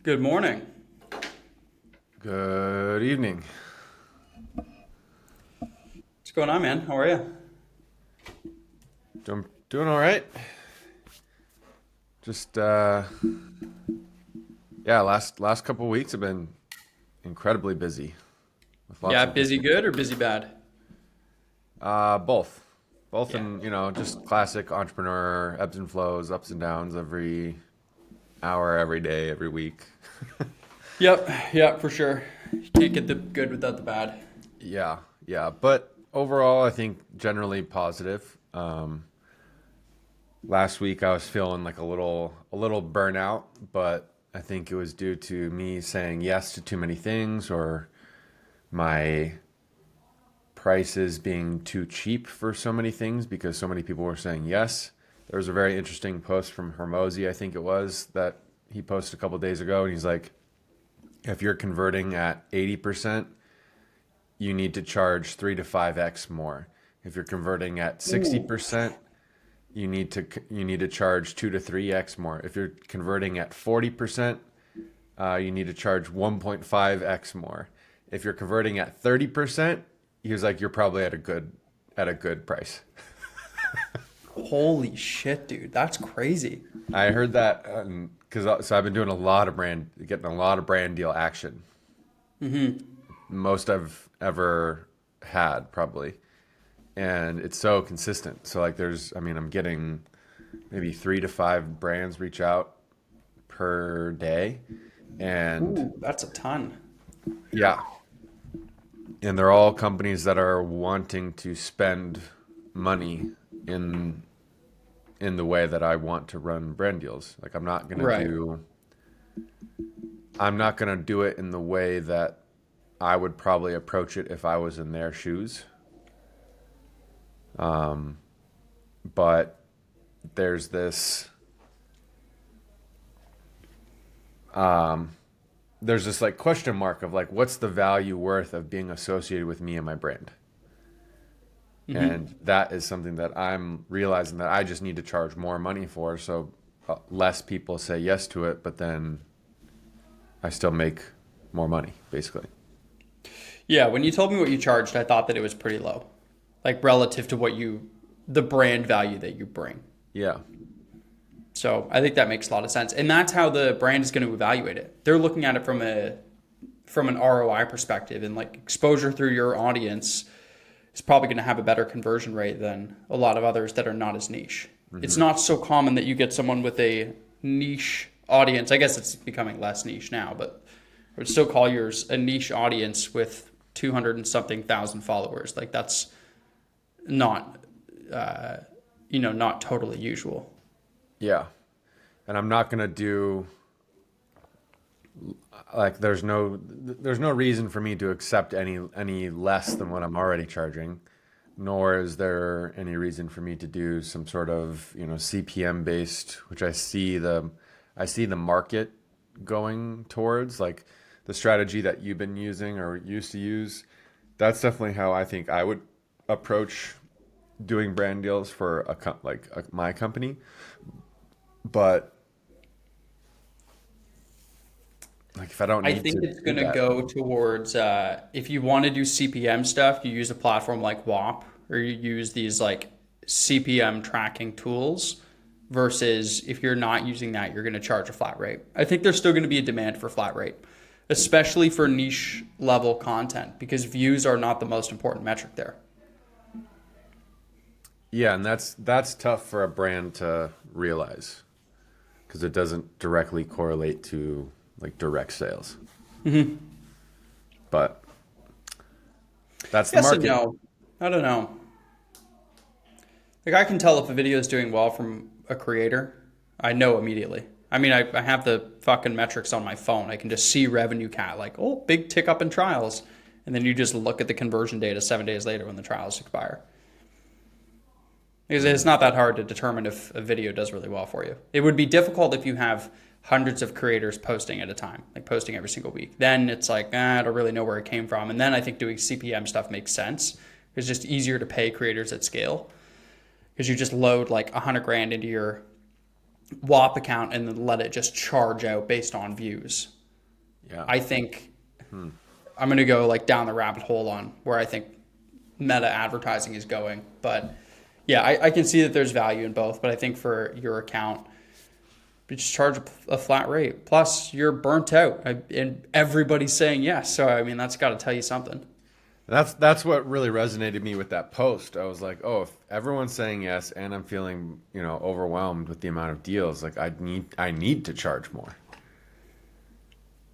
Good morning. Good evening. What's going on, man? How are you? Doing all right. Just yeah, last couple weeks have been incredibly busy with lots Yeah, of busy different good or busy bad? both. Both Yeah. in, just classic entrepreneur ebbs and flows, ups and downs every hour, every day, every week. Yep. Yeah, for sure. You can't get the good without the bad. Yeah, yeah, but overall I think generally positive. Last week I was feeling like a little burnout, but I think it was due to me saying yes to too many things or my prices being too cheap for so many things because so many people were saying yes. There was a very interesting post from Hermosi, I think it was, that he posted a couple days ago, and he's like, if you're converting at 80%, you need to charge 3 to 5x more. If you're converting at Ooh. 60%, you need to charge 2 to 3x more. If you're converting at 40%, you need to charge 1.5x more. If you're converting at 30%, he was like, you're probably at a good price. Holy shit, dude. That's crazy. I heard that because so I've been doing getting a lot of brand deal action, most I've ever had probably, and it's so consistent. So like, I'm getting maybe 3 to 5 brands reach out per day, and Ooh, that's a ton. yeah, and they're all companies that are wanting to spend money in in the way that I want to run brand deals. Like Right. I'm not gonna do it in the way that I would probably approach it if I was in their shoes. But there's this there's this like question mark of like, what's the value worth of being associated with me and my brand? And that is something that I'm realizing that I just need to charge more money for, so less people say yes to it, but then I still make more money, basically. Yeah, when you told me what you charged, I thought that it was pretty low. Like relative to the brand value that you bring. Yeah. So I think that makes a lot of sense. And that's how the brand is going to evaluate it. They're looking at it from an ROI perspective, and like exposure through your audience is probably going to have a better conversion rate than a lot of others that are not as niche. It's Hmm. not so common that you get someone with a niche audience. I guess it's becoming less niche now, but I would still call yours a niche audience with 200 and something thousand followers. Like that's not, uh, not totally usual. Yeah. And I'm not gonna do like there's no reason for me to accept any less than what I'm already charging, nor is there any reason for me to do some sort of, CPM based, which I see the market going towards, like the strategy that you've been using or used to use. That's definitely how I think I would approach doing brand deals for my company. But like, if I don't I need think to it's do going to that. go towards if you want to do CPM stuff, you use a platform like WAP or you use these like CPM tracking tools versus if you're not using that, you're going to charge a flat rate. I think there's still going to be a demand for flat rate, especially for niche level content because views are not the most important metric there. Yeah, and that's tough for a brand to realize because it doesn't directly correlate to like direct sales. But that's the Yes and market. no. I don't know. Like I can tell if a video is doing well from a creator. I know immediately. I mean, I have the fucking metrics on my phone. I can just see revenue cat, like, oh, big tick up in trials. And then you just look at the conversion data 7 days later when the trials expire. Because it's Hmm. not that hard to determine if a video does really well for you. It would be difficult if you have hundreds of creators posting at a time, like posting every single week. Then it's like, I don't really know where it came from. And then I think doing CPM stuff makes sense. It's just easier to pay creators at scale because you just load like 100 grand into your WAP account and then let it just charge out based on views. Yeah. I think I'm going to go like down the rabbit hole on where I think meta advertising is going. But yeah, I can see that there's value in both. But I think for your account, you just charge a flat rate. Plus, you're burnt out, and everybody's saying yes. So I mean, that's got to tell you something. That's what really resonated me with that post. I was like, oh, if everyone's saying yes and I'm feeling, overwhelmed with the amount of deals, like I need to charge more.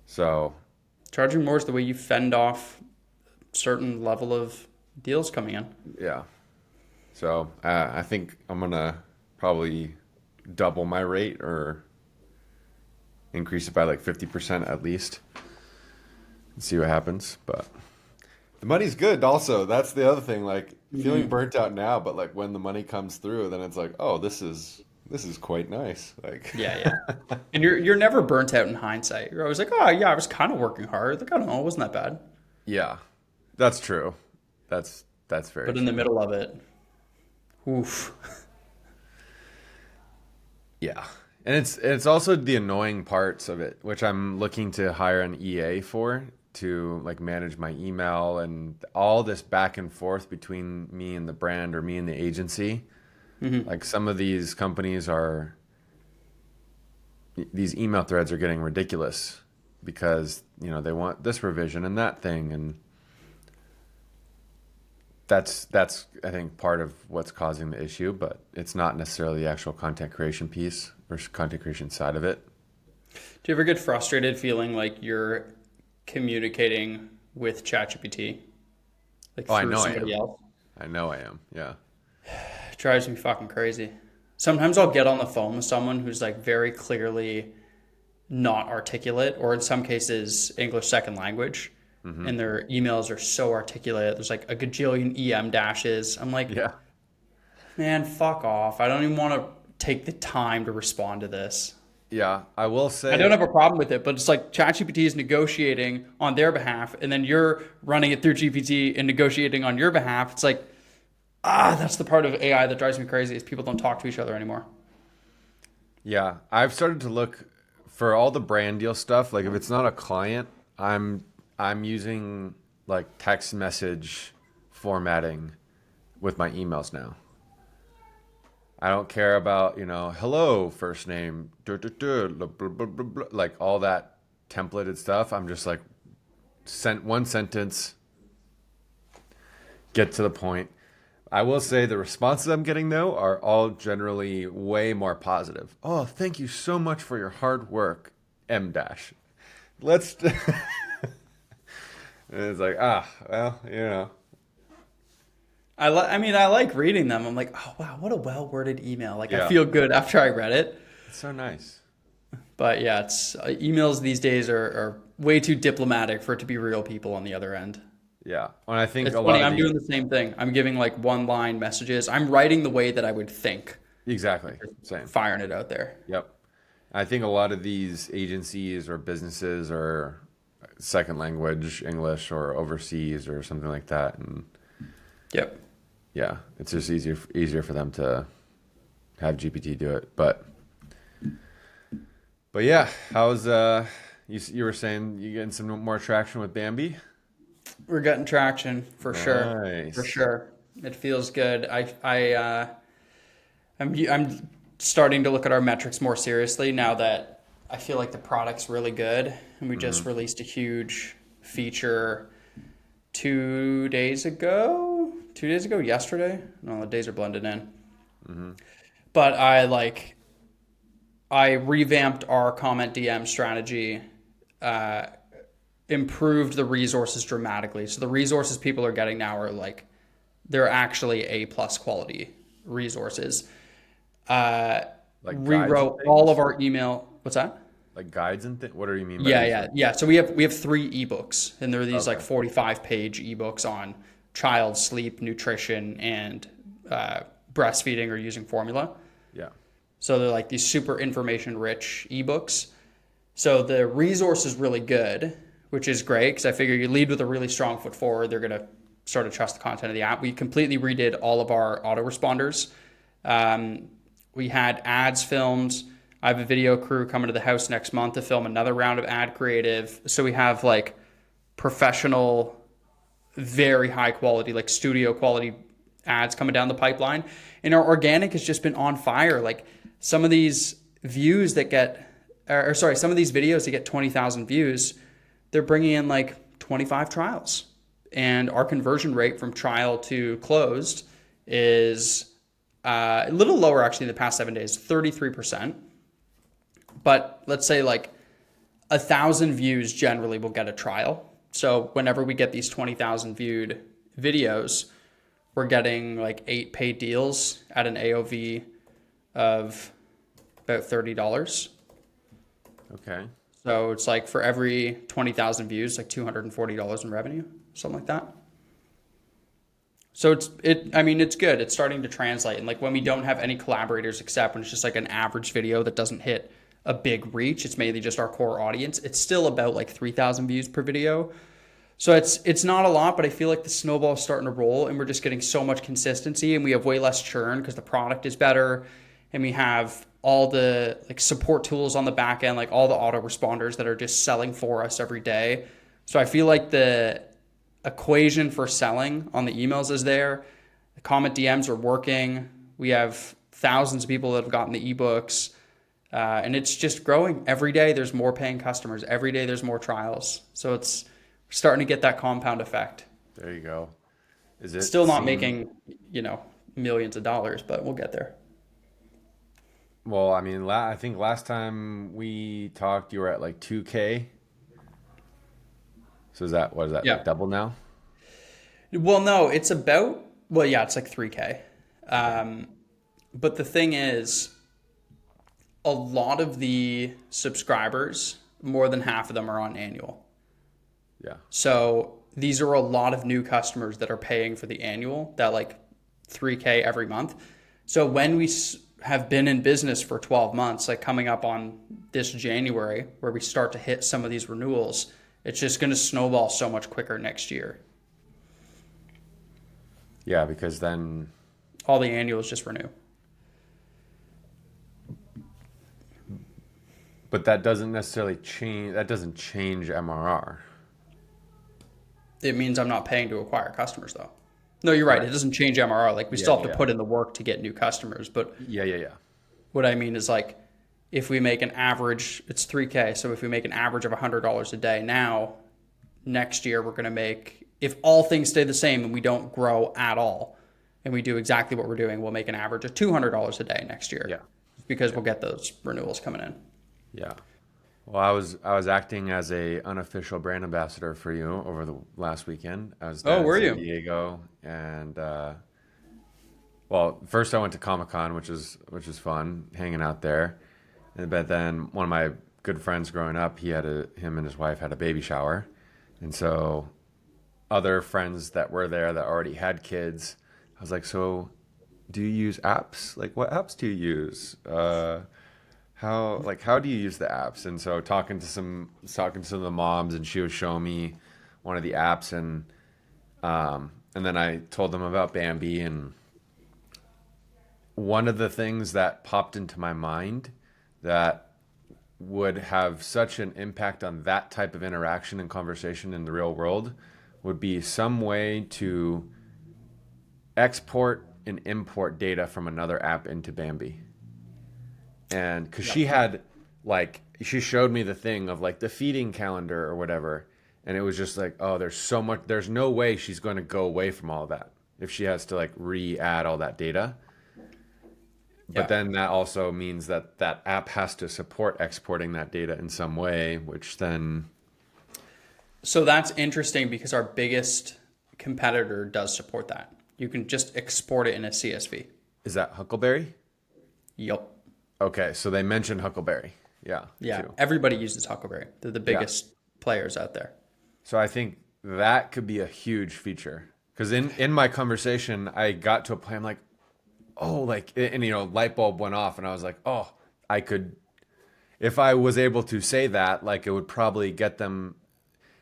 So Charging more is the way you fend off certain level of deals coming in. yeah. So I think I'm gonna probably double my rate or increase it by like 50% at least and see what happens. But the money's good also. That's the other thing. Like feeling burnt out now, but like when the money comes through, then it's like, oh, this is quite nice. Like Yeah. And you're never burnt out in hindsight. You're always like, oh yeah, I was kind of working hard. Like I don't know, it wasn't that bad. yeah, that's true. That's very But in true. the middle of it, oof. Yeah. And it's also the annoying parts of it, which I'm looking to hire an EA for to like manage my email and all this back and forth between me and the brand or me and the agency. Like some of these companies these email threads are getting ridiculous because, they want this revision and that thing, and that's I think part of what's causing the issue, but it's not necessarily the actual content creation piece or content creation side of it. Do you ever get frustrated feeling like you're communicating with ChatGPT? Like Oh, I through know I somebody am. else? I know I am. Yeah. It drives me fucking crazy. Sometimes I'll get on the phone with someone who's like very clearly not articulate, or in some cases English second language, and their emails are so articulate. There's like a gajillion EM dashes. I'm like, Yeah. man, fuck off. I don't even want to take the time to respond to this. Yeah. I will I don't say, have a problem with it, but it's like ChatGPT is negotiating on their behalf, and then you're running it through GPT and negotiating on your behalf. It's like, that's the part of AI that drives me crazy is people don't talk to each other anymore. yeah, I've started to look for all the brand deal stuff. Like if it's not a client, I'm using like text message formatting with my emails now. I don't care about, hello, first name, blah, blah, blah, blah, blah, like all that templated stuff. I'm just like, sent one sentence, get to the point. I will say the responses I'm getting though are all generally way more positive. Oh, thank you so much for your hard work, M dash. Let's. And it's like, well. I mean, I like reading them. I'm like, oh wow, what a well-worded email. Like I Yeah, feel good after I read it. it's so nice. But yeah, it's emails these days are way too diplomatic for it to be real people on the other end. Yeah, and I think It's a funny, lot of I'm these doing the same thing. I'm giving like one-line messages. I'm writing the way that I would think, exactly same. firing it out there. Yep. I think a lot of these agencies or businesses are second language English or overseas or something like that, and Yep. yeah, it's just easier for them to have GPT do it. But yeah, how's you were saying you getting some more traction with Bambi? We're getting traction for sure. For Nice. sure. It feels good. I'm starting to look at our metrics more seriously now that I feel like the product's really good, and we just released a huge feature 2 days ago. 2 days ago, yesterday. No, the days are blended in. But I revamped our comment DM strategy, improved the resources dramatically. So the resources people are getting now are like they're actually A plus quality resources. Like guides and Rewrote all things? of our email. What's that? Like guides and things? What do you mean by Yeah. So we have 3 ebooks, and they're these like Okay. 45-page ebooks on child sleep, nutrition, and breastfeeding or using formula. Yeah. So they're like these super information rich ebooks. So the resource is really good, which is great because I figure you lead with a really strong foot forward, they're going to start to trust the content of the app. We completely redid all of our autoresponders. We had ads filmed. I have a video crew coming to the house next month to film another round of ad creative. So we have like professional, very high quality, like studio quality ads coming down the pipeline. And our organic has just been on fire. Like some of these views that get, or sorry, some of these videos that get 20,000 views, they're bringing in like 25 trials. And our conversion rate from trial to closed is a little lower actually in the past 7 days, 33%. But let's say like 1,000 views generally will get a trial. So whenever we get these 20,000 viewed videos, we're getting like 8 paid deals at an AOV of about $30. Okay. So it's like for every 20,000 views, like $240 in revenue, something like that. So it's good. It's starting to translate. And like when we don't have any collaborators except when it's just like an average video that doesn't hit a big reach, it's mainly just our core audience. It's still about like 3,000 views per video. So it's not a lot, but I feel like the snowball is starting to roll and we're just getting so much consistency and we have way less churn because the product is better and we have all the like support tools on the back end, like all the autoresponders that are just selling for us every day. So I feel like the equation for selling on the emails is there. The comment DMs are working. We have thousands of people that have gotten the ebooks. And it's just growing every day. There's more paying customers. Every day there's more trials. So it's starting to get that compound effect. There you go. Is it still not making, millions of dollars, but we'll get there. Well, I mean, I think last time we talked, you were at like 2K. So what is that, Yeah. like double now? Well, no, it's like 3K. But the thing is, a lot of the subscribers, more than half of them are on annual. Yeah. So these are a lot of new customers that are paying for the annual, that like 3K every month. So when we have been in business for 12 months, like coming up on this January, where we start to hit some of these renewals, it's just going to snowball so much quicker next year. Yeah, because then all the annuals just renew. But that doesn't necessarily change. That doesn't change MRR. It means I'm not paying to acquire customers, though. No, you're right. It doesn't change MRR. Like we still have to put in the work to get new customers. But yeah. What I mean is like, if we make an average, it's 3K. So if we make an average of $100 a day now, next year we're going to make, if all things stay the same and we don't grow at all, and we do exactly what we're doing, we'll make an average of $200 a day next year. Yeah. Because we'll get those renewals coming in. Yeah. Well, I was acting as a unofficial brand ambassador for you over the last weekend. I was down were in you? San Diego, and well, first I went to Comic-Con, which is fun, hanging out there. But then one of my good friends growing up, him and his wife had a baby shower, and so other friends that were there that already had kids, I was like, so do you use apps? Like, what apps do you use? How do you use the apps? And so talking to some of the moms, and she was showing me one of the apps, and then I told them about Bambi, and one of the things that popped into my mind that would have such an impact on that type of interaction and conversation in the real world would be some way to export and import data from another app into Bambi. And because she showed me the thing of like the feeding calendar or whatever, and it was just like, oh, there's no way she's going to go away from all that if she has to like re-add all that data. But then that also means that app has to support exporting that data in some way, which then... So that's interesting because our biggest competitor does support that. You can just export it in a CSV. Is that Huckleberry? Yep. Okay, so they mentioned Huckleberry. Yeah. Yeah, too. everybody uses Huckleberry. They're the biggest players out there. So I think that could be a huge feature. Because in my conversation, I got to a point, I'm like, oh, like, and light bulb went off, and I was like, oh, I could, if I was able to say that, like, it would probably get them,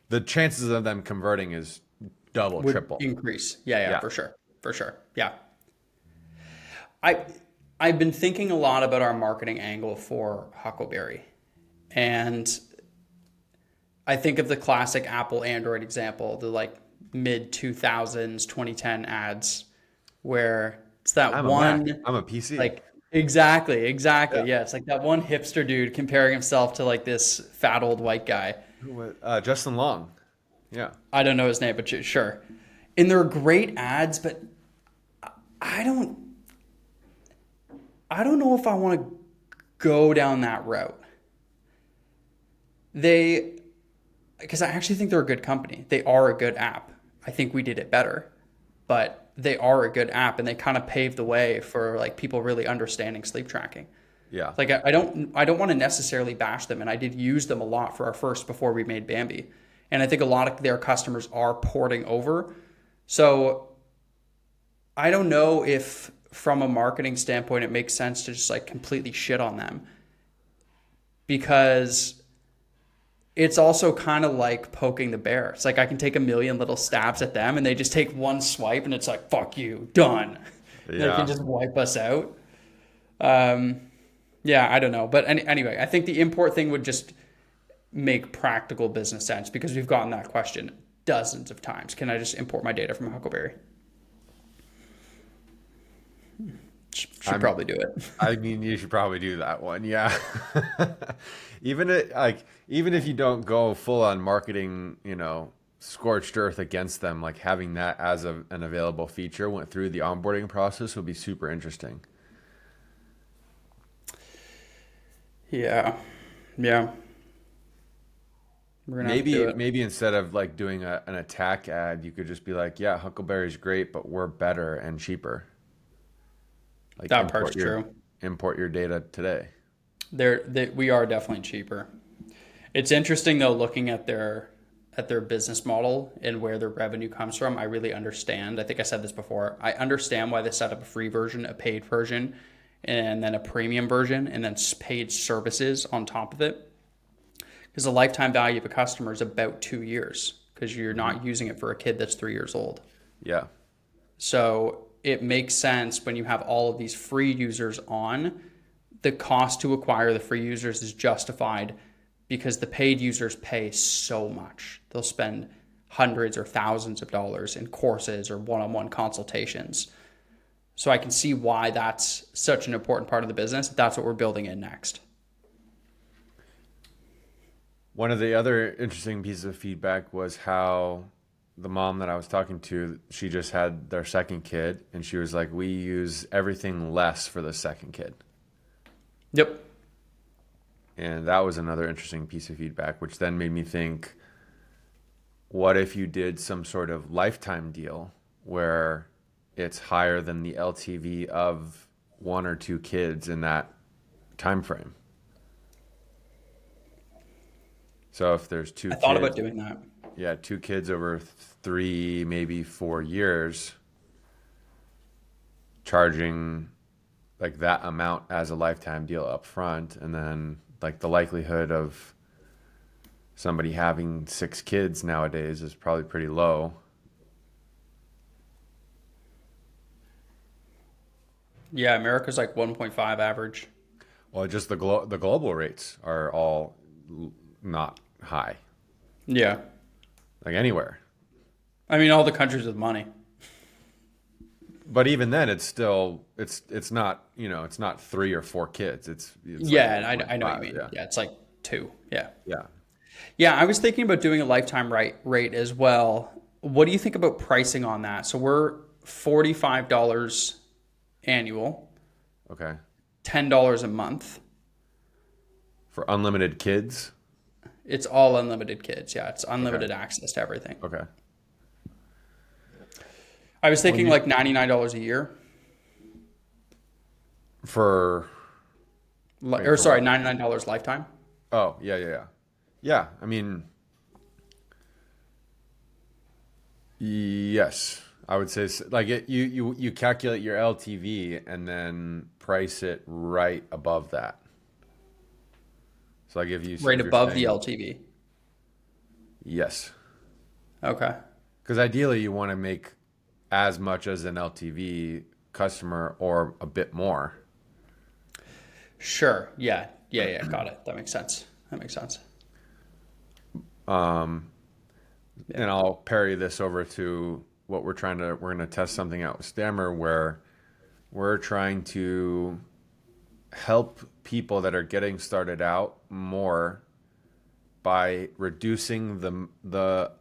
the chances of them converting is triple. Increase. Yeah, for sure. Yeah. I've been thinking a lot about our marketing angle for Huckleberry. And I think of the classic Apple Android example, the like mid 2000s, 2010 ads where it's that I'm a Mac. one, I'm a PC. like, exactly. Yeah. Yeah. It's like that one hipster dude comparing himself to like this fat old white guy. Justin Long. Yeah. I don't know his name, but sure. And they're great ads, but I don't, I don't know if I want to go down that route. They, because I actually think they're a good company. They are a good app. I think we did it better, but they are a good app, and they kind of paved the way for like people really understanding sleep tracking. Yeah. Like I don't want to necessarily bash them, and I did use them a lot for our first before we made Bambi, and I think a lot of their customers are porting over. So I don't know if from a marketing standpoint it makes sense to just like completely shit on them, because it's also kind of like poking the bear. It's like I can take a million little stabs at them and they just take one swipe and it's like, fuck you, done. They Yeah. can just wipe us out. Yeah, I don't know. But anyway, I think the import thing would just make practical business sense, because we've gotten that question dozens of times. Can I just import my data from Huckleberry? Should probably do it. I mean, you should probably do that one. Yeah. Even if you don't go full on marketing, scorched earth against them, like having that as an available feature went through the onboarding process would be super interesting. Yeah. Yeah. We're gonna have to do Maybe it. instead of like doing an attack ad, you could just be like, yeah, Huckleberry's great, but we're better and cheaper. Like That part's true. import your data today. We are definitely cheaper. It's interesting though, looking at their business model and where their revenue comes from. I really understand. I think I said this before. I understand why they set up a free version, a paid version, and then a premium version, and then paid services on top of it. Because the lifetime value of a customer is about 2 years, because you're not using it for a kid that's 3 years old. Yeah. So it makes sense when you have all of these free users on, the cost to acquire the free users is justified because the paid users pay so much. They'll spend hundreds or thousands of dollars in courses or one-on-one consultations. So I can see why that's such an important part of the business. That's what we're building in next. One of the other interesting pieces of feedback was how the mom that I was talking to, she just had their second kid, and she was like, we use everything less for the second kid. Yep. And that was another interesting piece of feedback, which then made me think, what if you did some sort of lifetime deal where it's higher than the LTV of one or two kids in that time frame? So if there's I thought about doing that. yeah, two kids over 3, maybe 4 years, charging like that amount as a lifetime deal up front, and then like the likelihood of somebody having 6 kids nowadays is probably pretty low. Yeah, America's like 1.5 average. Well, just the global rates are all not high, Yeah. like anywhere. I mean, all the countries with money. But even then, it's still it's not it's not 3 or 4 kids. It's like Yeah, and I know what you 1.5. mean. Yeah, Yeah, it's like two. Yeah. yeah. Yeah, I was thinking about doing a lifetime rate as well. What do you think about pricing on that? So we're $45 annual, Okay. $10 a month. For unlimited kids. It's all unlimited kids. Yeah, it's Okay. unlimited access to everything. Okay. I was Well, thinking like $99 a year. for wait Or for sorry, what? $99 lifetime. Oh, yeah, yeah, yeah. Yeah, I mean, yes, I would say like you calculate your LTV and then price it right above that. So like if Right you're above the saying LTV. yes, Okay. because ideally you want to make as much as an LTV customer or a bit more. Sure. Yeah. Got it. That makes sense. And I'll parry this over to what we're going to test something out with Stammer where we're trying to help people that are getting started out more by reducing the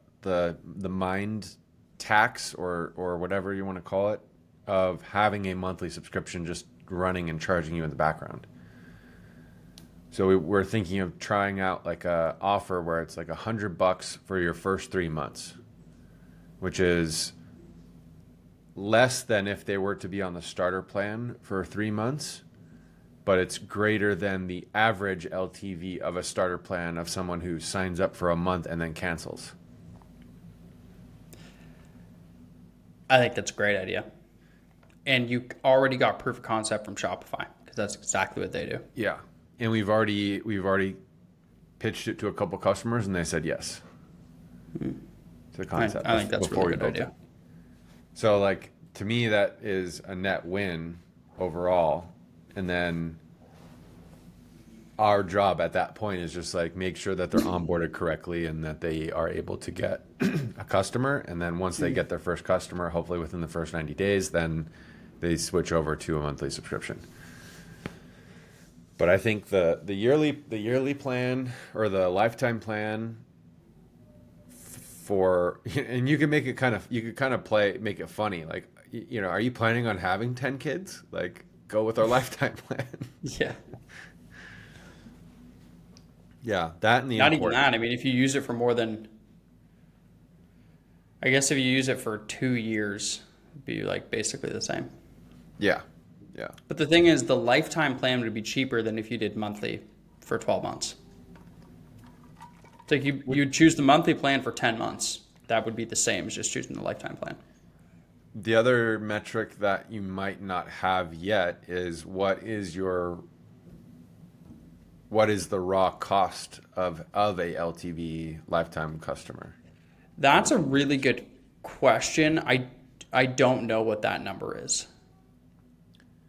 mind tax or whatever you want to call it of having a monthly subscription just running and charging you in the background. So we're thinking of trying out like a offer where it's like $100 for your first 3 months, which is less than if they were to be on the starter plan for 3 months, but it's greater than the average LTV of a starter plan of someone who signs up for a month and then cancels. I think that's a great idea. And you already got proof of concept from Shopify because that's exactly what they do. Yeah. And we've already pitched it to a couple customers and they said yes to the concept. I think that's a really good idea. So like to me that is a net win overall. And then our job at that point is just like make sure that they're onboarded correctly and that they are able to get a customer. And then once they get their first customer, hopefully within the first 90 days, then they switch over to a monthly subscription. But I think the yearly plan or the lifetime plan for, and you can make it make it funny. Like, you know, are you planning on having 10 kids? Like, go with our lifetime plan. Yeah. Yeah, that and the not even that. I mean, if you use it for more than, I guess if you use it for 2 years, it'd be like basically the same. Yeah. But the thing is, the lifetime plan would be cheaper than if you did monthly for 12 months. It's like you'd choose the monthly plan for 10 months. That would be the same as just choosing the lifetime plan. The other metric that you might not have yet is what is the raw cost of a LTV lifetime customer? That's a really good question. I don't know what that number is.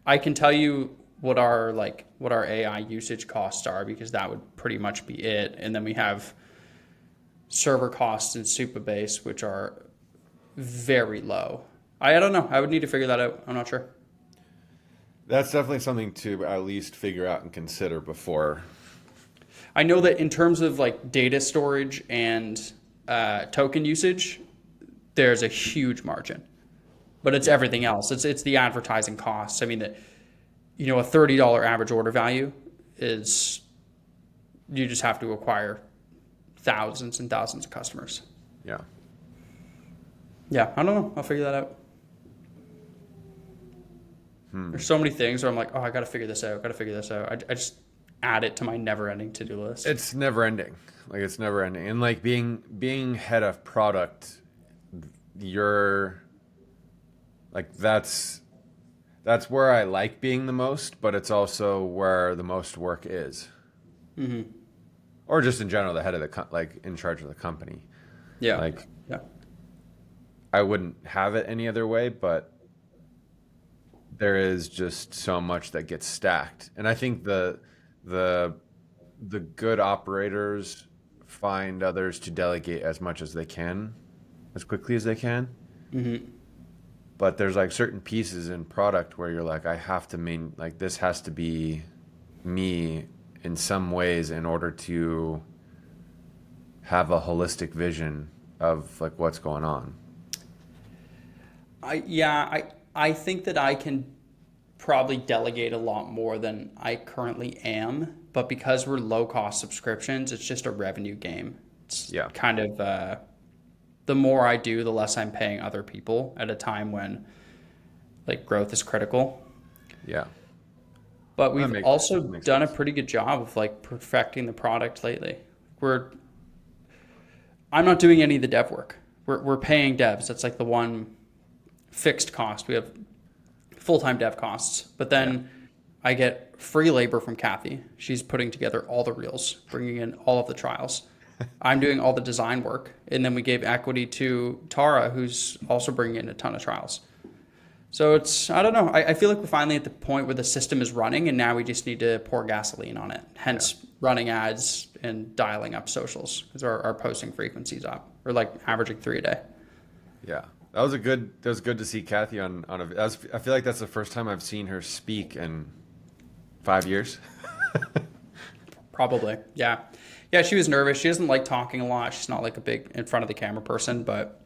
I can tell you what our AI usage costs are because that would pretty much be it. And then we have server costs in Supabase, which are very low. I don't know. I would need to figure that out. I'm not sure. That's definitely something to at least figure out and consider before. I know that in terms of like data storage and token usage, there's a huge margin. But it's everything else. It's the advertising costs. I mean, a $30 average order value is, you just have to acquire thousands and thousands of customers. Yeah. Yeah, I don't know. I'll figure that out. There's so many things where I'm like, oh, I got to figure this out. I just add it to my never-ending to-do list. It's never-ending. Like, it's never-ending. And, like, being head of product, you're... Like, that's where I like being the most, but it's also where the most work is. Mm-hmm. Or just in general, the head of in charge of the company. Yeah. Yeah. I wouldn't have it any other way, but there is just so much that gets stacked. And I think the good operators find others to delegate as much as they can, as quickly as they can. Mm-hmm. But there's like certain pieces in product where you're like, I have to this has to be me in some ways in order to have a holistic vision of like what's going on. I think that I can probably delegate a lot more than I currently am, but because we're low cost subscriptions, it's just a revenue game. It's kind of the more I do, the less I'm paying other people at a time when like growth is critical. Yeah. But we've also done a pretty good job of like perfecting the product lately. I'm not doing any of the dev work. We're paying devs. That's like the one fixed cost. We have full-time dev costs, but then I get free labor from Kathy. She's putting together all the reels, bringing in all of the trials. I'm doing all the design work. And then we gave equity to Tara, who's also bringing in a ton of trials. So it's, I don't know. I feel like we're finally at the point where the system is running and now we just need to pour gasoline on it. Yeah. Hence running ads and dialing up socials because our posting frequency's up. We're like averaging 3 a day. Yeah. That was good to see Kathy on I feel like that's the first time I've seen her speak in 5 years. Probably. Yeah. Yeah, she was nervous. She doesn't like talking a lot. She's not like a big in front of the camera person, but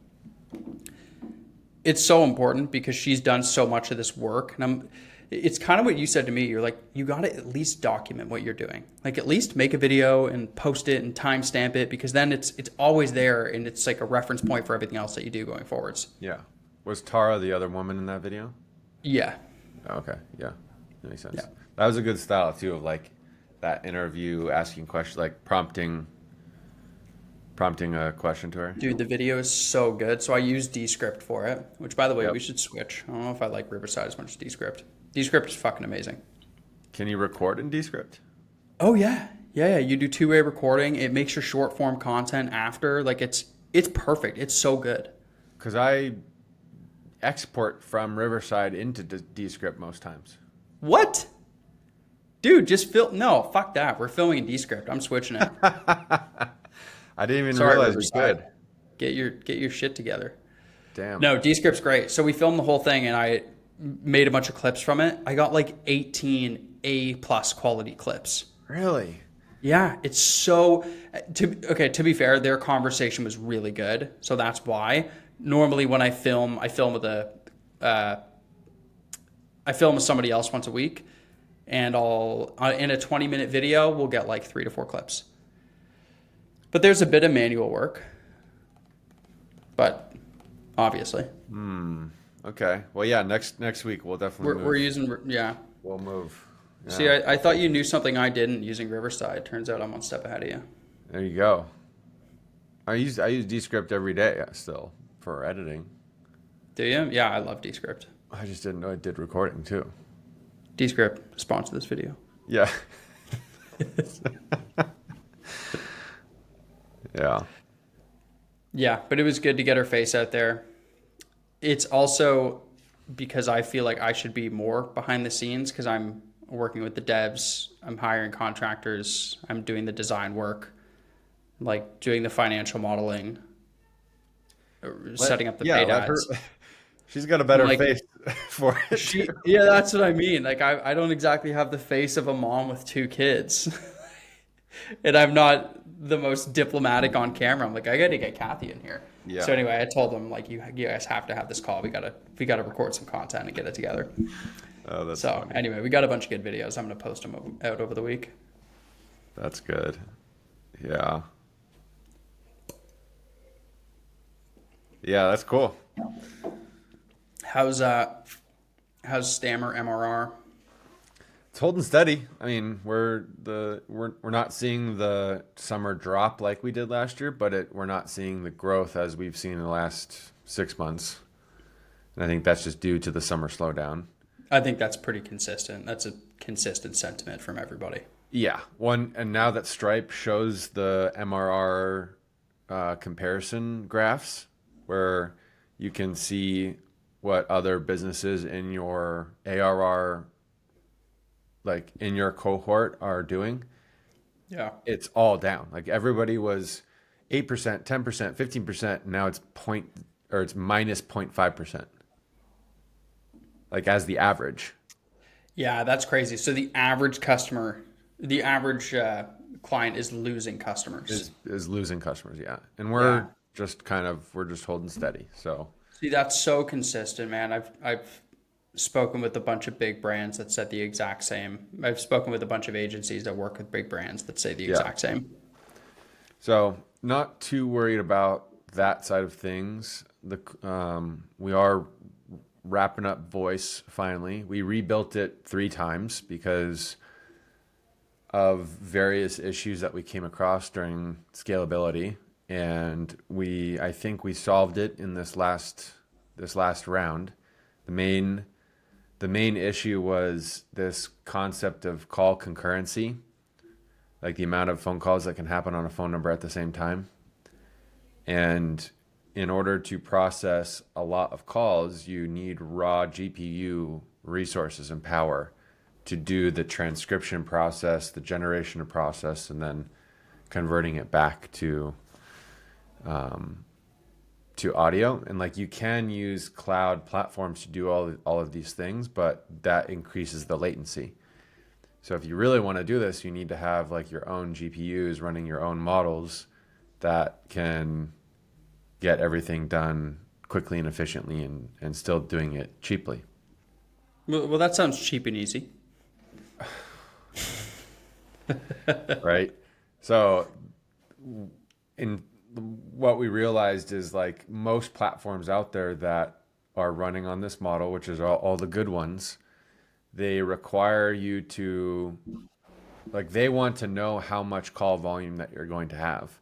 it's so important because she's done so much of this work. And it's kind of what you said to me. You're like, you got to at least document what you're doing. Like at least make a video and post it and timestamp it because then it's always there and it's like a reference point for everything else that you do going forwards. Yeah. Was Tara the other woman in that video? Yeah. Oh, okay. Yeah. That makes sense. Yeah. That was a good style too of like that interview asking questions, like prompting a question to her. Dude, the video is so good. So I use Descript for it, which by the way, Yep. we should switch. I don't know if I like Riverside as much as Descript. Descript is fucking amazing. Can you record in Descript? Oh yeah. Yeah. You do two-way recording. It makes your short form content after. Like it's perfect. It's so good. Because I export from Riverside into Descript most times. What? Dude, just film. No, fuck that. We're filming in Descript. I'm switching it. I didn't even Sorry, realize you Riverside. could. Get your shit together. Damn. No, Descript's great. So we filmed the whole thing and I made a bunch of clips from it. I got like 18 A+ quality clips. Really? Yeah, it's so to be fair, their conversation was really good. So that's why. Normally when I film with somebody else once a week and I'll in a 20-minute video, we'll get like 3 to 4 clips. But there's a bit of manual work. But obviously. Okay. Well, yeah. Next week we'll definitely move. We're using, yeah. We'll move. Yeah. See, I thought you knew something I didn't using Riverside. Turns out I'm one step ahead of you. There you go. I use Descript every day still for editing. Do you? Yeah, I love Descript. I just didn't know it did recording too. Descript, sponsor this video. Yeah. Yeah. Yeah, but it was good to get her face out there. It's also because I feel like I should be more behind the scenes because I'm working with the devs, I'm hiring contractors, I'm doing the design work, like doing the financial modeling, setting up the paid ads. She's got a better Like, face for it. Yeah, that's what I mean. Like I don't exactly have the face of a mom with 2 kids. And I'm not the most diplomatic on camera. I'm like, I got to get Kathy in here. Yeah. So anyway, I told them like, you guys have to have this call. We gotta record some content and get it together. Oh, that's So funny. anyway, we got a bunch of good videos. I'm gonna post them out over the week. That's good. Yeah. Yeah, that's cool. How's Stammer MRR? It's holding steady. I mean, we're not seeing the summer drop like we did last year, but we're not seeing the growth as we've seen in the last 6 months. And I think that's just due to the summer slowdown. I think that's pretty consistent. That's a consistent sentiment from everybody. Yeah. And now that Stripe shows the MRR comparison graphs where you can see what other businesses in your ARR, like in your cohort, are doing. Yeah. It's all down. Like everybody was 8%, 10%, 15%. Now it's minus 0.5%. Like as the average. Yeah, that's crazy. So the average client is losing customers. Is losing customers, yeah. And we're just holding steady. So See, that's so consistent, man. I've spoken with a bunch of big brands that said the exact same. I've spoken with a bunch of agencies that work with big brands that say the exact same. So not too worried about that side of things. We are wrapping up voice finally. We rebuilt it 3 times because of various issues that we came across during scalability, and I think we solved it in this last round. The main issue was this concept of call concurrency, like the amount of phone calls that can happen on a phone number at the same time. And in order to process a lot of calls, you need raw GPU resources and power to do the transcription process, the generation of process, and then converting it back to audio. And like you can use cloud platforms to do all of these things, but that increases the latency. So if you really want to do this, you need to have like your own GPUs running your own models that can get everything done quickly and efficiently and still doing it cheaply. Well, that sounds cheap and easy. Right? So in what we realized is like most platforms out there that are running on this model, which is all the good ones, they require you to, like, they want to know how much call volume that you're going to have.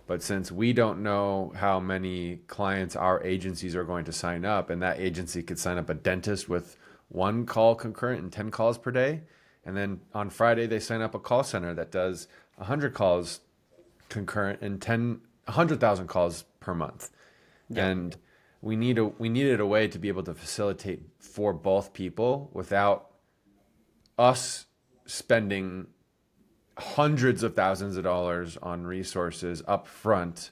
But since we don't know how many clients our agencies are going to sign up, and that agency could sign up a dentist with one call concurrent and 10 calls per day, and then on Friday they sign up a call center that does 100 calls concurrent and 100,000 calls per month. Yeah. And we needed a way to be able to facilitate for both people without us spending hundreds of thousands of dollars on resources up front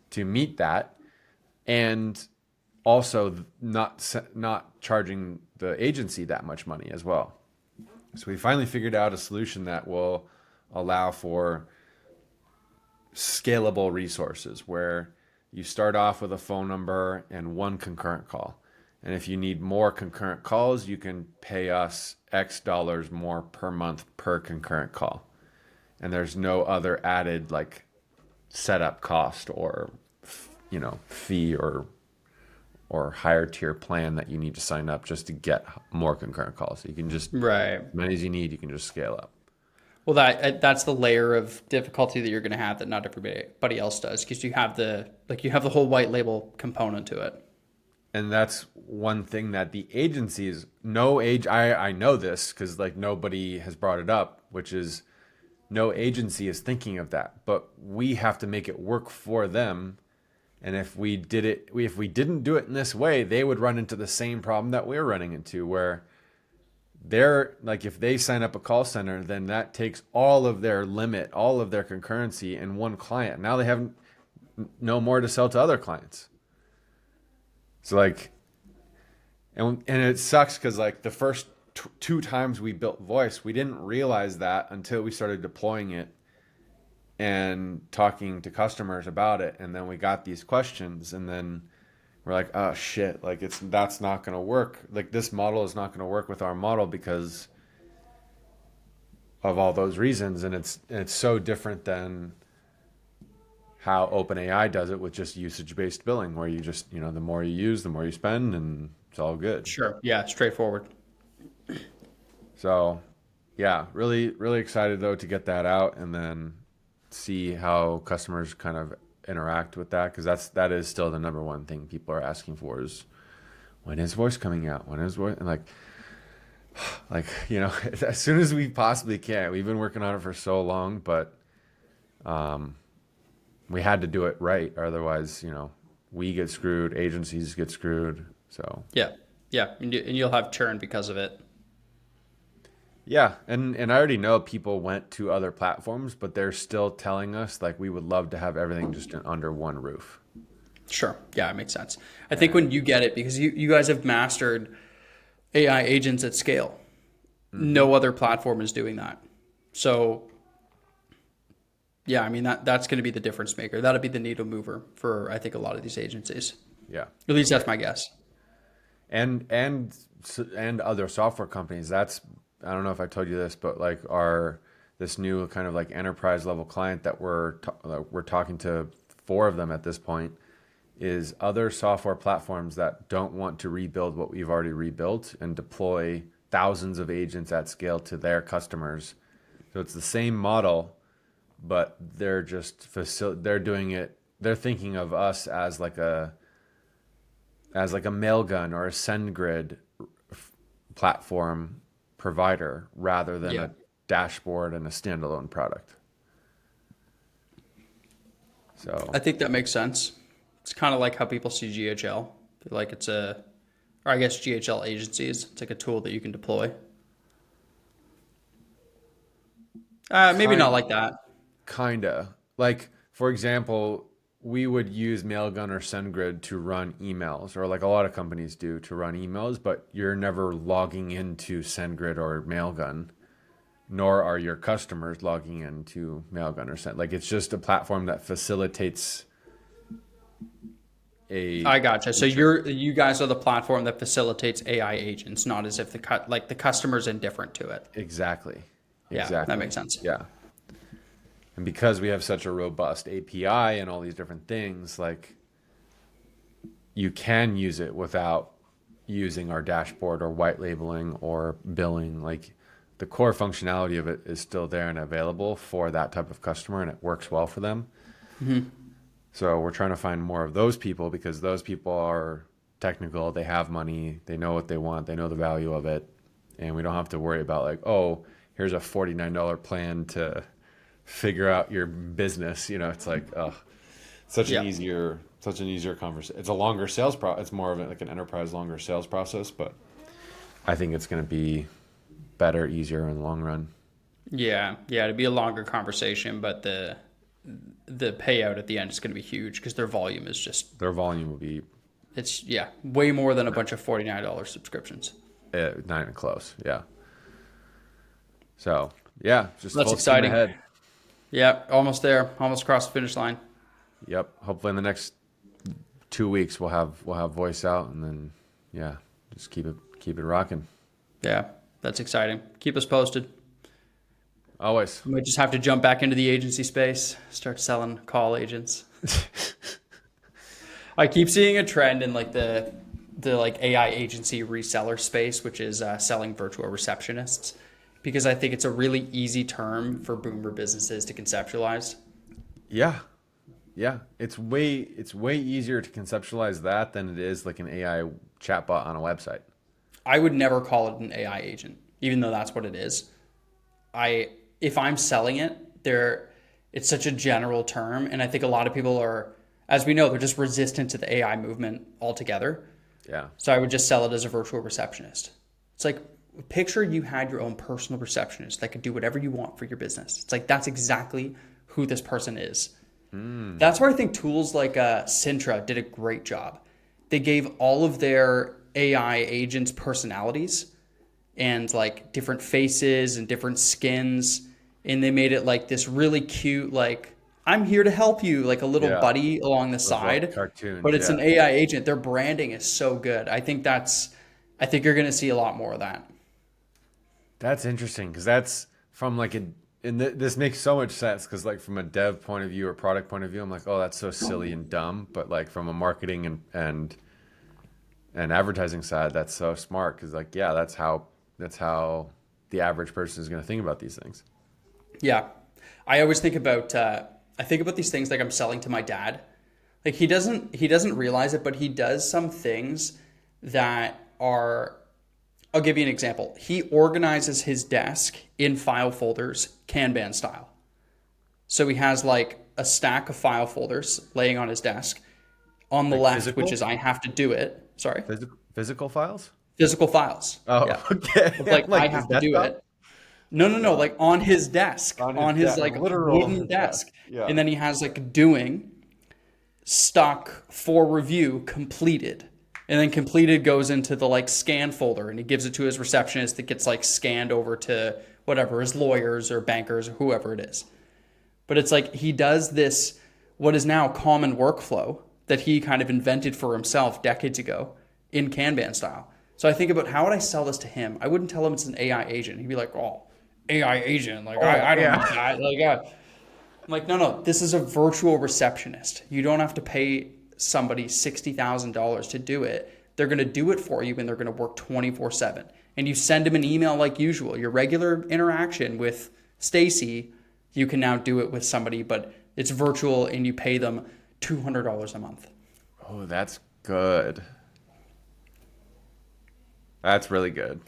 to meet that, and also not charging the agency that much money as well. So we finally figured out a solution that will allow for scalable resources where you start off with a phone number and one concurrent call. And if you need more concurrent calls, you can pay us X dollars more per month per concurrent call. And there's no other added like setup cost or fee or higher tier plan that you need to sign up just to get more concurrent calls. So you can just, right, as many as you need, you can just scale up. Well, that's the layer of difficulty that you're going to have that not everybody else does, because you have the whole white label component to it. And that's one thing that the agencies, I know this because like nobody has brought it up, which is no agency is thinking of that, but we have to make it work for them. And if we didn't do it in this way, they would run into the same problem that we're running into, where they're like, if they sign up a call center, then that takes all of their limit, all of their concurrency in one client. Now they have no more to sell to other clients. So like, and it sucks because like the first two times we built voice, we didn't realize that until we started deploying it and talking to customers about it. And then we got these questions, and then we're like, oh shit, like that's not going to work. Like this model is not going to work with our model because of all those reasons. And it's so different than how OpenAI does it with just usage-based billing, where you just, the more you use, the more you spend, and it's all good. Sure. Yeah. Straightforward. So yeah, really, really excited though to get that out and then see how customers kind of interact with that, because that is still the number one thing people are asking for is, when is voice coming out? When is voice? And like as soon as we possibly can. We've been working on it for so long, but we had to do it right, otherwise we get screwed, agencies get screwed. So yeah, and you'll have churn because of it. Yeah, and I already know people went to other platforms, but they're still telling us like, we would love to have everything just under one roof. Sure. Yeah, it makes sense. I think when you get it, because you guys have mastered AI agents at scale. Mm-hmm. No other platform is doing that. So yeah, I mean that's going to be the difference maker. That'll be the needle mover for, I think, a lot of these agencies. Yeah. At least that's my guess. And other software companies. I don't know if I told you this, but like this new kind of like enterprise level client that we're talking to 4 of them at this point, is other software platforms that don't want to rebuild what we've already rebuilt and deploy thousands of agents at scale to their customers. So it's the same model, but they're just they're doing it. They're thinking of us as like a Mailgun or a SendGrid platform provider rather than a dashboard and a standalone product. So I think that makes sense. It's kind of like how people see GHL. Like it's or I guess GHL agencies. It's like a tool that you can deploy. Maybe not like that. Kinda. Like, for example, we would use Mailgun or SendGrid to run emails, or like a lot of companies do to run emails, but you're never logging into SendGrid or Mailgun, nor are your customers logging into Mailgun or Send. Like, it's just a platform that facilitates a I gotcha. So feature. you guys are the platform that facilitates AI agents, not as if the customer's indifferent to it. Exactly. Yeah, that Exactly. makes sense. Yeah. And because we have such a robust API and all these different things, like you can use it without using our dashboard or white labeling or billing. Like the core functionality of it is still there and available for that type of customer, and it works well for them. So we're trying to find more of those people because those people are technical, they have money, they know what they want, they know the value of it, and we don't have to worry about like, oh, here's a $49 plan to figure out your business. You know, it's like, oh, Yeah. such an easier conversation. It's a longer sales it's more of like an enterprise longer sales process, but I think it's going to be better, easier in the long run. Yeah. Yeah. It'd be a longer conversation, but the payout at the end is going to be huge because their volume is just Their volume will be it's yeah way more than a bunch of $49 subscriptions. not even close. Yeah. So yeah, just That's full steam exciting. ahead. Yeah, almost there, almost across the finish line. Yep. Hopefully in the next 2 weeks we'll have voice out, and then yeah, just keep it rocking. Yeah, that's exciting. Keep us posted. Always. We might just have to jump back into the agency space, start selling call agents. I keep seeing a trend in like the like AI agency reseller space, which is selling virtual receptionists, because I think it's a really easy term for boomer businesses to conceptualize. Yeah. Yeah. It's way easier to conceptualize that than it is like an AI chatbot on a website. I would never call it an AI agent, even though that's what it is. If I'm selling it, it's such a general term, and I think a lot of people are, as we know, they're just resistant to the AI movement altogether. Yeah. So I would just sell it as a virtual receptionist. It's like picture you had your own personal receptionist that could do whatever you want for your business. It's like that's exactly who this person is. That's where I think tools like Sintra did a great job. They gave all of their AI agents personalities and like different faces and different skins, and they made it like this really cute, like I'm here to help you, like a little Yeah. buddy along the Those little side, but cartoons. it's Yeah. an AI agent. Their branding is so good. I think you're going to see a lot more of that. That's interesting because that's from like this makes so much sense because like from a dev point of view or product point of view, I'm like, oh, that's so silly and dumb. But like from a marketing and advertising side, that's so smart because like yeah, that's how the average person is going to think about these things. Yeah. I always think about I think about these things like I'm selling to my dad. Like he doesn't realize it, but he does some things that are I'll give you an example. He organizes his desk in file folders, Kanban style. So he has like a stack of file folders laying on his desk. On the Like left, which physical, is I have to do it. Sorry. physical files. Physical files. Oh, Yeah. okay. It's I'm like I like his have to do desktop it. No, no, no. Like on his desk, on his on his like literal wooden desk. desk. Yeah. And then he has like doing stuck for review completed. And then completed goes into the like scan folder and he gives it to his receptionist that gets like scanned over to whatever, his lawyers or bankers or whoever it is. But it's like he does this, what is now common workflow that he kind of invented for himself decades ago in Kanban style. So I think about how would I sell this to him? I wouldn't tell him it's an AI agent. He'd be like, oh, AI agent. Like, Oh I don't yeah. need that. I'm like, no, no, this is a virtual receptionist. You don't have to pay somebody $60,000 to do it. They're going to do it for you and they're going to work 24/7. And you send them an email like usual. Your regular interaction with Stacy, you can now do it with somebody, but it's virtual and you pay them $200 a month. Oh, that's good. That's really good.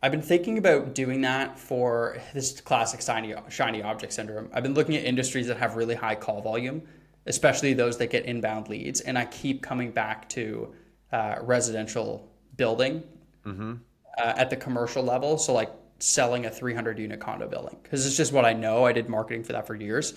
I've been thinking about doing that for this classic shiny object syndrome. I've been looking at industries that have really high call volume especially those that get inbound leads. And I keep coming back to residential building at the commercial level. So like selling a 300 unit condo building, because it's just what I know. I did marketing for that for years.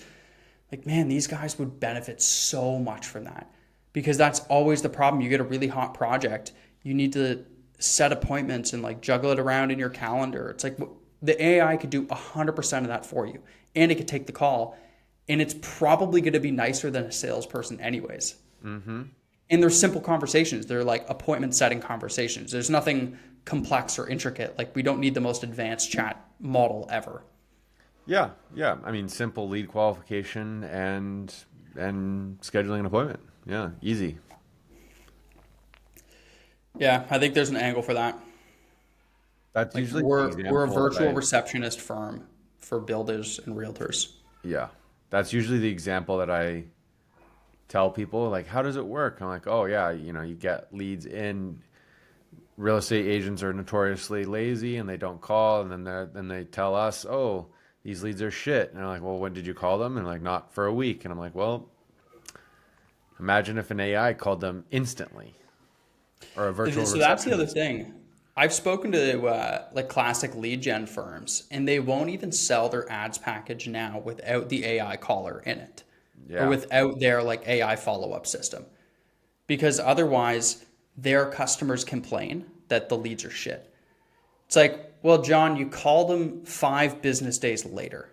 Like, man, these guys would benefit so much from that, because that's always the problem. You get a really hot project, you need to set appointments and like juggle it around in your calendar. It's like the AI could do 100% of that for you, and it could take the call, and it's probably going to be nicer than a salesperson anyways. And they're simple conversations. They're like appointment setting conversations. There's nothing complex or intricate. Like, we don't need the most advanced chat model ever. Yeah, yeah. I mean, simple lead qualification and scheduling an appointment. Yeah, easy. Yeah, I think there's an angle for that. That's Like, usually the we're a example virtual receptionist firm for builders and realtors. yeah, that's usually the example that I tell people, like, how does it work? I'm like, oh yeah, you get leads in. Real estate agents are notoriously lazy and they don't call, and then they tell us, oh, these leads are shit. And they're like, well, when did you call them? And like, not for a week. And I'm like, well, imagine if an AI called them instantly, or a virtual So that's the other receptionist. thing. I've spoken to like classic lead gen firms, and they won't even sell their ads package now without the AI caller in it, or Yeah. without their like AI follow-up system, because otherwise their customers complain that the leads are shit. It's like, well, John, you called them 5 business days later.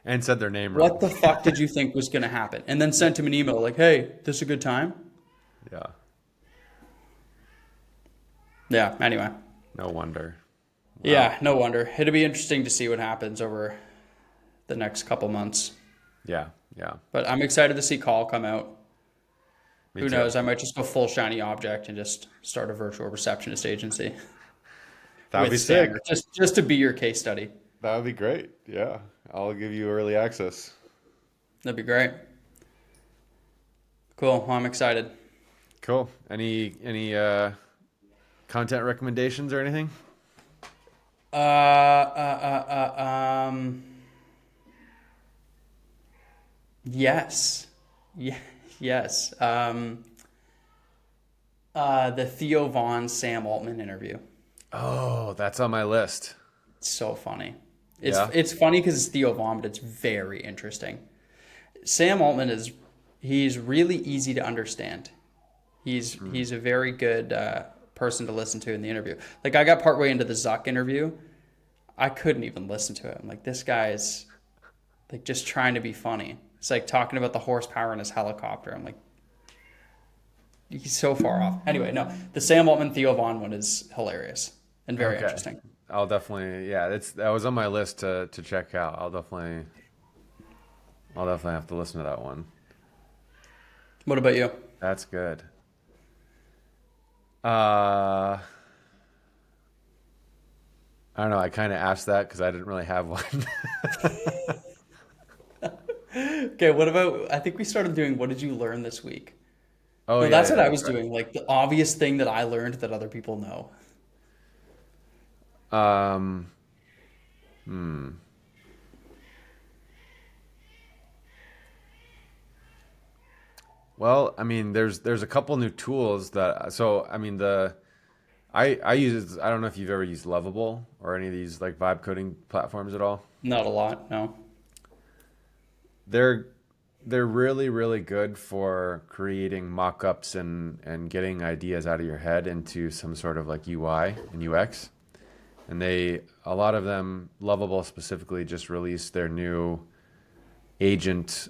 And said their name What wrong. the fuck did you think was going to happen? And then sent him an email like, hey, this is a good time? Yeah. Yeah, anyway. No wonder. Yeah, no wonder. It'll be interesting to see what happens over the next couple months. Yeah. Yeah. But I'm excited to see Call come out. Me Who too. knows? I might just go full shiny object and just start a virtual receptionist agency That would with be sick. Stanger, just to be your case study. That would be great. Yeah. I'll give you early access. That'd be great. Cool. Well, I'm excited. Cool. Any content recommendations or anything? Uh, uh, uh, um, yes. Yeah, yes. The Theo Von Sam Altman interview. Oh, that's on my list. It's so funny. Yeah. It's funny because it's Theo Von, but it's very interesting. Sam Altman he's really easy to understand. He's a very good person to listen to in the interview. Like, I got partway into the Zuck interview, I couldn't even listen to it. I'm like, this guy's like just trying to be funny. It's like talking about the horsepower in his helicopter. I'm like, he's so far off. Anyway, no, the Sam Altman Theo Von one is hilarious and very Okay. interesting. I'll definitely, yeah, that was on my list to check out. I'll definitely have to listen to that one. What about you? That's good. I don't know. I kind of asked that because I didn't really have one. Okay, what about, I think we started doing, what did you learn this week? Oh No, yeah, that's yeah, what I that's was right. doing. Like the obvious thing that I learned that other people know. Um, hmm. Well, I mean, there's a couple new tools that. So I mean, I use. I don't know if you've ever used Lovable or any of these like vibe coding platforms at all. Not a lot, no. They're they're really good for creating mock-ups and getting ideas out of your head into some sort of like UI and UX. And a lot of them, Lovable specifically, just released their new agent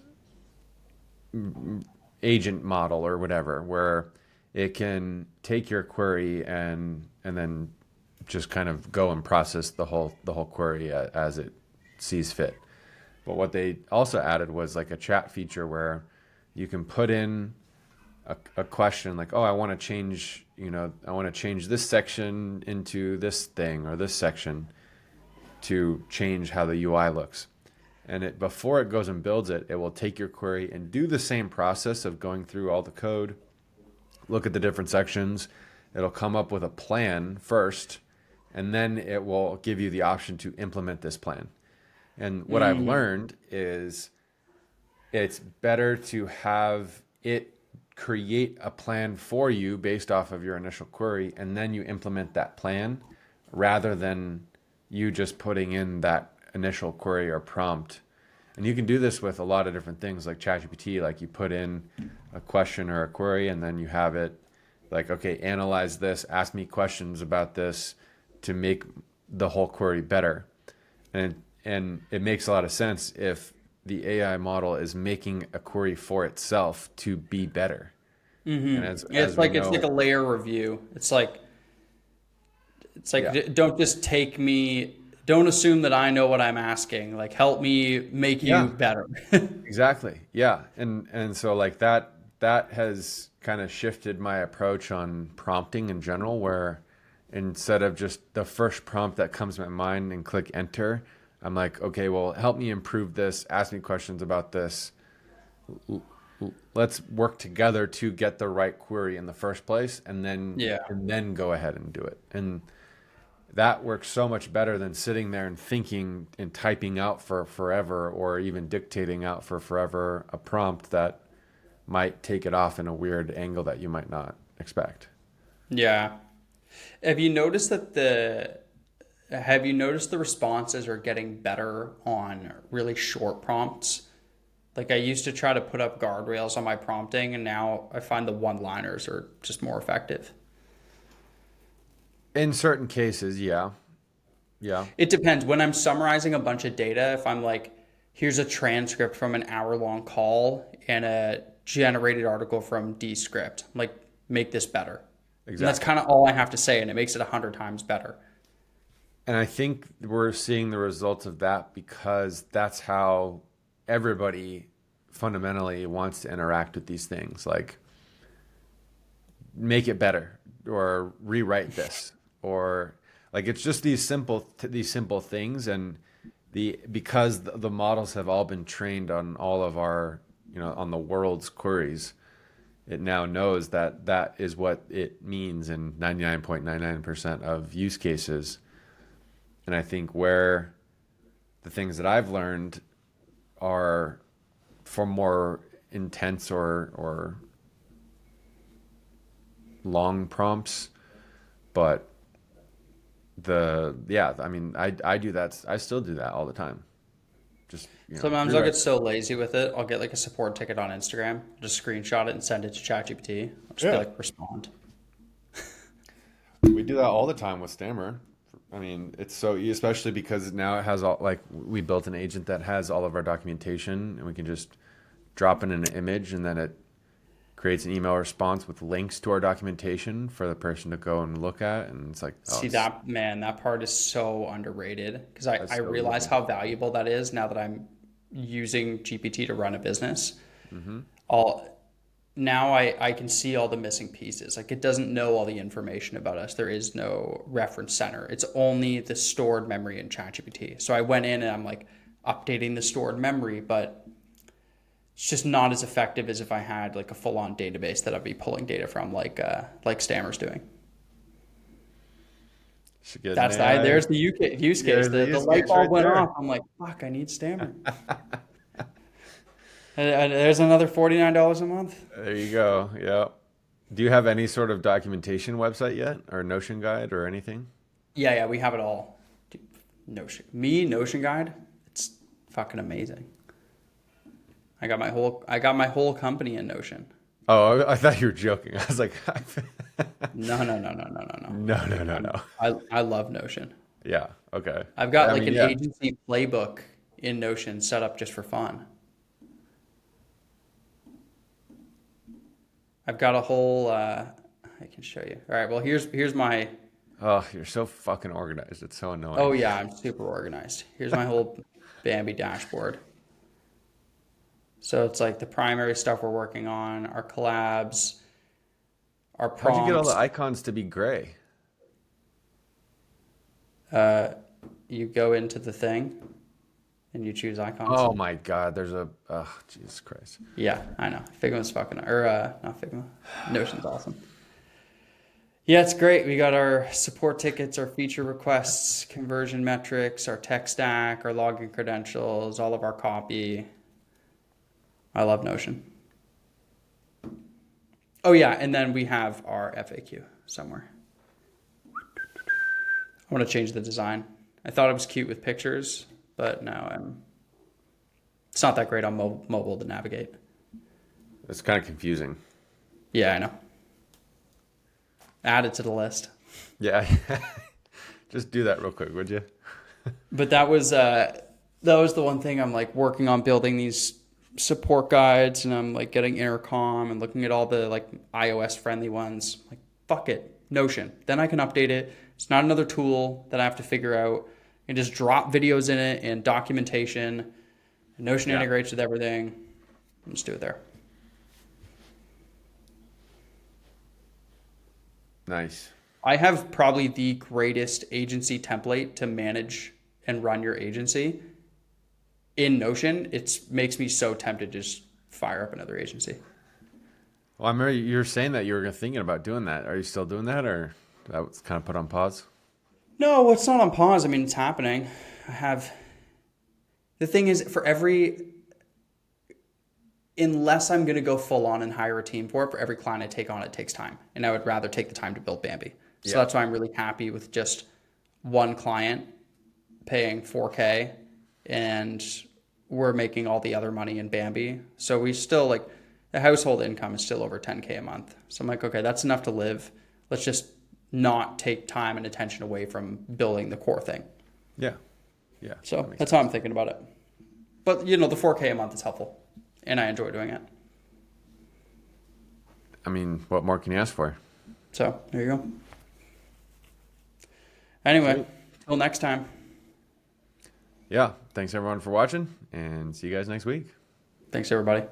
agent model or whatever, where it can take your query and then just kind of go and process the whole query as it sees fit. But what they also added was like a chat feature where you can put in a question like, oh, I want to change, I want to change this section into this thing or this section to change how the UI looks. And before it goes and builds it, it will take your query and do the same process of going through all the code, look at the different sections. It'll come up with a plan first, and then it will give you the option to implement this plan. And what I've learned is it's better to have it create a plan for you based off of your initial query, and then you implement that plan rather than you just putting in that initial query or prompt. And you can do this with a lot of different things like ChatGPT, like you put in a question or a query and then you have it like, okay, analyze this, ask me questions about this to make the whole query better. And it makes a lot of sense if the AI model is making a query for itself to be better. And as we It's like know, a layer review. It's like yeah, don't just take me. Don't assume that I know what I'm asking. Like help me make you yeah, better. exactly. Yeah. And so like that has kind of shifted my approach on prompting in general, where instead of just the first prompt that comes to my mind and click enter, I'm like, okay, well, help me improve this, ask me questions about this. Let's work together to get the right query in the first place, Yeah. and then go ahead and do it. And that works so much better than sitting there and thinking and typing out for forever, or even dictating out for forever a prompt that might take it off in a weird angle that you might not expect. Yeah. Have you noticed that have you noticed the responses are getting better on really short prompts? Like I used to try to put up guardrails on my prompting, and now I find the one-liners are just more effective. In certain cases, yeah. Yeah. It depends. When I'm summarizing a bunch of data, if I'm like, here's a transcript from an hour-long call and a generated article from Descript, I'm like, make this better. And that's Exactly. kind of all I have to say, and it makes it 100 times better. And I think we're seeing the results of that because that's how everybody fundamentally wants to interact with these things. Like, make it better, or rewrite this, or like it's just these simple things. And because the models have all been trained on all of our, on the world's queries, it now knows that that is what it means in 99.99% of use cases. And I think where the things that I've learned are for more intense or long prompts, but I mean, I do that. I still do that all the time. Just, Sometimes I'll rewrite. get so lazy with it, I'll get like a support ticket on Instagram, just screenshot it and send it to ChatGPT. I'll just be Yeah. like, respond. We do that all the time with Stammer. I mean, it's so, especially because now it has all, like, we built an agent that has all of our documentation, and we can just drop in an image, and then it creates an email response with links to our documentation for the person to go and look at. And it's like, oh, See that, man, that part is so underrated because I that's so realize easy. how valuable that is now that I'm using GPT to run a business. Hmm. All now I can see all the missing pieces. Like it doesn't know all the information about us. There is no reference center. It's only the stored memory in ChatGPT. So I went in and I'm like updating the stored memory, but it's just not as effective as if I had like a full-on database that I'd be pulling data from like Stammer's doing. Should get an That's AI. there's the use case. There's the The use light case right bulb went there. off. I'm like, fuck, I need Stammer. And there's another $49 a month. There you go. Yeah. Do you have any sort of documentation website yet, or Notion guide or anything? Yeah, yeah, we have it all. Dude, Notion Guide. It's fucking amazing. I got my whole company in Notion. Oh, I thought you were joking. I was like, No, no, no, no, no, no, no. no, no, no, no. I love Notion. Yeah. Okay. I've got I like mean, an yeah. agency playbook in Notion set up just for fun. I've got a whole I can show you. All right, well here's my Oh, you're so fucking organized. It's so oh annoying. yeah, I'm super organized. Here's my whole Bambi dashboard. So it's like the primary stuff we're working on, our collabs, our How'd you get all the prompts. icons to be gray? You go into the thing and you choose icons. Oh my God, there's a, oh, Jesus Christ. Yeah, I know. Figma's fucking or not Figma. Notion's awesome. Yeah, it's great. We got our support tickets, our feature requests, conversion metrics, our tech stack, our login credentials, all of our copy. I love Notion. Oh yeah, and then we have our FAQ somewhere. I want to change the design. I thought it was cute with pictures, but now it's not that great on mobile to navigate. It's kind of confusing. Yeah, I know. Add it to the list. Yeah. Just do that real quick, would you? But that was the one thing I'm like working on, building these support guides, and I'm like getting intercom and looking at all the like iOS friendly ones. Like, fuck it, Notion. Then I can update it. It's not another tool that I have to figure out. And just drop videos in it and documentation. Notion integrates with everything. Let's do it there. Nice. I have probably the greatest agency template to manage and run your agency in Notion. It makes me so tempted to just fire up another agency. Well, I remember you were saying that you were thinking about doing that. Are you still doing that, or that was kind of put on pause? No, it's not on pause. I mean, it's happening. The thing is, unless I'm going to go full on and hire a team for every client I take on, it takes time. And I would rather take the time to build Bambi. So that's why I'm really happy with just one client paying $4K, and we're making all the other money in Bambi. So we still like, the household income is still over $10K a month. So I'm like, okay, that's enough to live. Let's just not take time and attention away from building the core thing. Yeah. Yeah. So that's how I'm thinking about it. But the 4K a month is helpful, and I enjoy doing it. I mean, what more can you ask for? So there you go. Anyway, till next time. Yeah. Thanks everyone for watching, and see you guys next week. Thanks everybody.